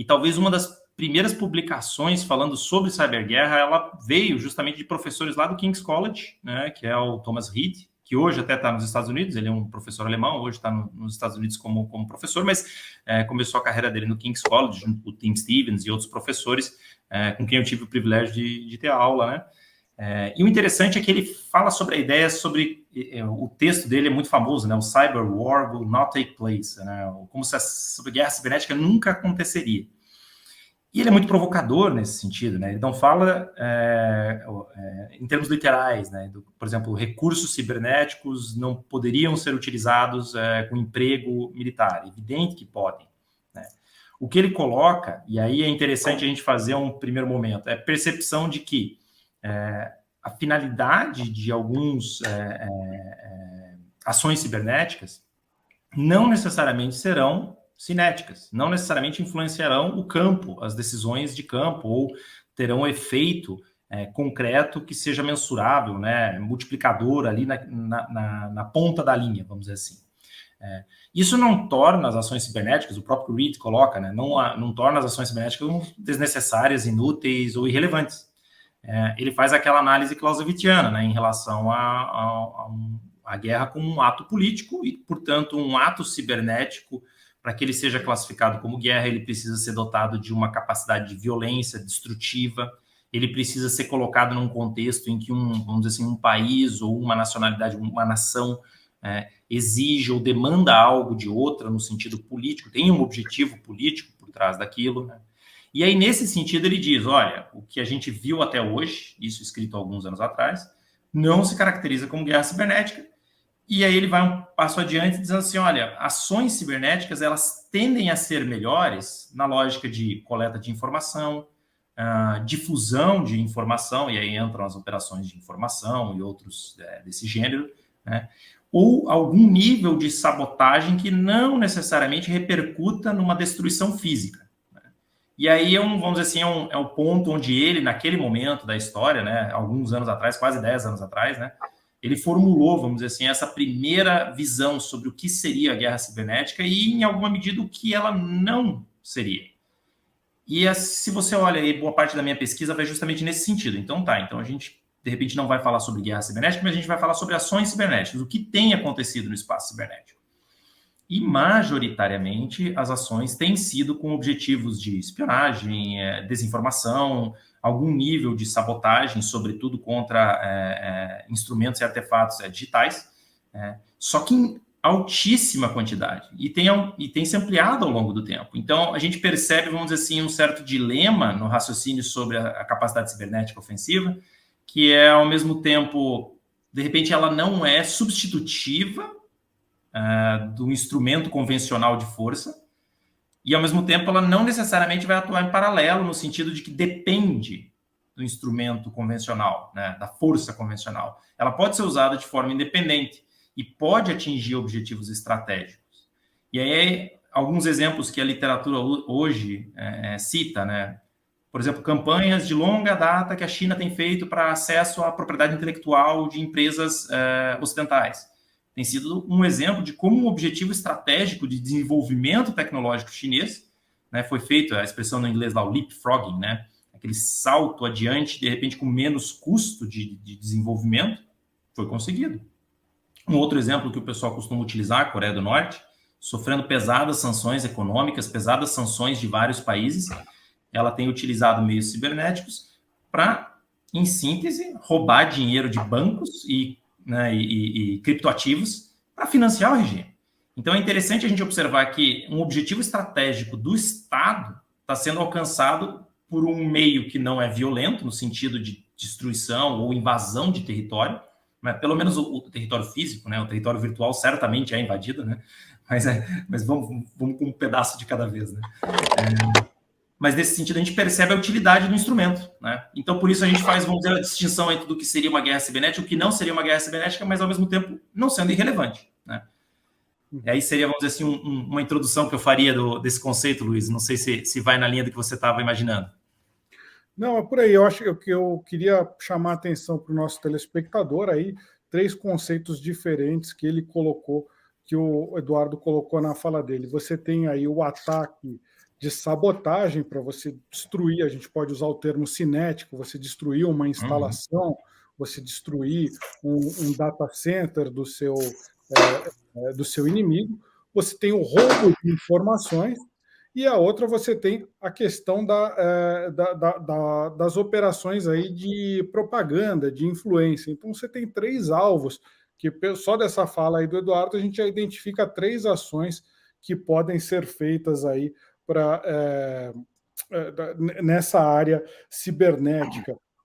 E talvez uma das primeiras publicações falando sobre cyberguerra, ela veio justamente de professores lá do King's College, né, que é o Thomas Reed, que hoje até está nos Estados Unidos, ele é um professor alemão, hoje está nos Estados Unidos como professor, mas começou a carreira dele no King's College, junto com o Tim Stevens e outros professores, com quem eu tive o privilégio de ter aula, né? E o interessante é que ele fala sobre a ideia, sobre o texto dele é muito famoso, né? O Cyber War will not take place, né? Como se a guerra cibernética nunca aconteceria. E ele é muito provocador nesse sentido, né? Ele não fala em termos literais, né? Por exemplo, recursos cibernéticos não poderiam ser utilizados com emprego militar. Evidente que podem, né? O que ele coloca, e aí é interessante a gente fazer um primeiro momento, é a percepção de que a finalidade de alguns ações cibernéticas não necessariamente serão cinéticas, não necessariamente influenciarão o campo, as decisões de campo, ou terão efeito concreto que seja mensurável, né, multiplicador ali na ponta da linha, vamos dizer assim. Isso não torna as ações cibernéticas, o próprio Reed coloca, né, não torna as ações cibernéticas desnecessárias, inúteis ou irrelevantes. Ele faz aquela análise clausewittiana, né, em relação a guerra como um ato político e, portanto, um ato cibernético. Para que ele seja classificado como guerra, ele precisa ser dotado de uma capacidade de violência destrutiva, ele precisa ser colocado num contexto em que vamos dizer assim, um país ou uma nacionalidade, uma nação exige ou demanda algo de outra no sentido político, tem um objetivo político por trás daquilo, né? E aí, nesse sentido, ele diz, olha, o que a gente viu até hoje, isso escrito há alguns anos atrás, não se caracteriza como guerra cibernética. E aí ele vai um passo adiante dizendo assim, olha, ações cibernéticas, elas tendem a ser melhores na lógica de coleta de informação, difusão de informação, e aí entram as operações de informação e outros desse gênero, né? Ou algum nível de sabotagem que não necessariamente repercuta numa destruição física, né? E aí, vamos dizer assim, é um ponto onde ele, naquele momento da história, né, alguns anos atrás, quase 10 anos atrás, né, ele formulou, vamos dizer assim, essa primeira visão sobre o que seria a guerra cibernética e, em alguma medida, o que ela não seria. E se você olha aí, boa parte da minha pesquisa vai justamente nesse sentido. Então a gente, de repente, não vai falar sobre guerra cibernética, mas a gente vai falar sobre ações cibernéticas, o que tem acontecido no espaço cibernético. E, majoritariamente, as ações têm sido com objetivos de espionagem, desinformação, algum nível de sabotagem, sobretudo contra instrumentos e artefatos digitais, só que em altíssima quantidade, e tem se ampliado ao longo do tempo. Então, a gente percebe, vamos dizer assim, um certo dilema no raciocínio sobre a capacidade cibernética ofensiva, que é, ao mesmo tempo, de repente, ela não é substitutiva do instrumento convencional de força, e, ao mesmo tempo, ela não necessariamente vai atuar em paralelo, no sentido de que depende do instrumento convencional, né, da força convencional. Ela pode ser usada de forma independente e pode atingir objetivos estratégicos. E aí, alguns exemplos que a literatura hoje cita, né? Por exemplo, campanhas de longa data que a China tem feito para acesso à propriedade intelectual de empresas ocidentais. Tem sido um exemplo de como um objetivo estratégico de desenvolvimento tecnológico chinês, né, foi feito, a expressão no inglês lá, o leapfrogging, né, aquele salto adiante, de repente com menos custo de desenvolvimento, foi conseguido. Um outro exemplo que o pessoal costuma utilizar, a Coreia do Norte, sofrendo pesadas sanções econômicas, pesadas sanções de vários países, ela tem utilizado meios cibernéticos para, em síntese, roubar dinheiro de bancos e criptoativos para financiar o regime. Então, é interessante a gente observar que um objetivo estratégico do Estado está sendo alcançado por um meio que não é violento, no sentido de destruição ou invasão de território, mas pelo menos o território físico, né? O território virtual certamente é invadido, né? Mas vamos com um pedaço de cada vez, né? Mas nesse sentido a gente percebe a utilidade do instrumento, né? Então, por isso a gente faz, vamos dizer, a distinção entre o que seria uma guerra cibernética e o que não seria uma guerra cibernética, mas ao mesmo tempo não sendo irrelevante, né? E aí seria, vamos dizer assim, uma introdução que eu faria desse conceito, Luiz. Não sei se vai na linha do que você estava imaginando. Não, é por aí. Eu acho que eu queria chamar a atenção para o nosso telespectador aí, 3 conceitos diferentes que ele colocou, que o Eduardo colocou na fala dele. Você tem aí o ataque de sabotagem para você destruir, a gente pode usar o termo cinético, você destruir uma instalação, você destruir um data center do seu inimigo. Você tem o roubo de informações, e a outra você tem a questão das operações aí de propaganda, de influência. Então você tem 3 alvos, que só dessa fala aí do Eduardo a gente já identifica 3 ações que podem ser feitas aí nessa área cibernética.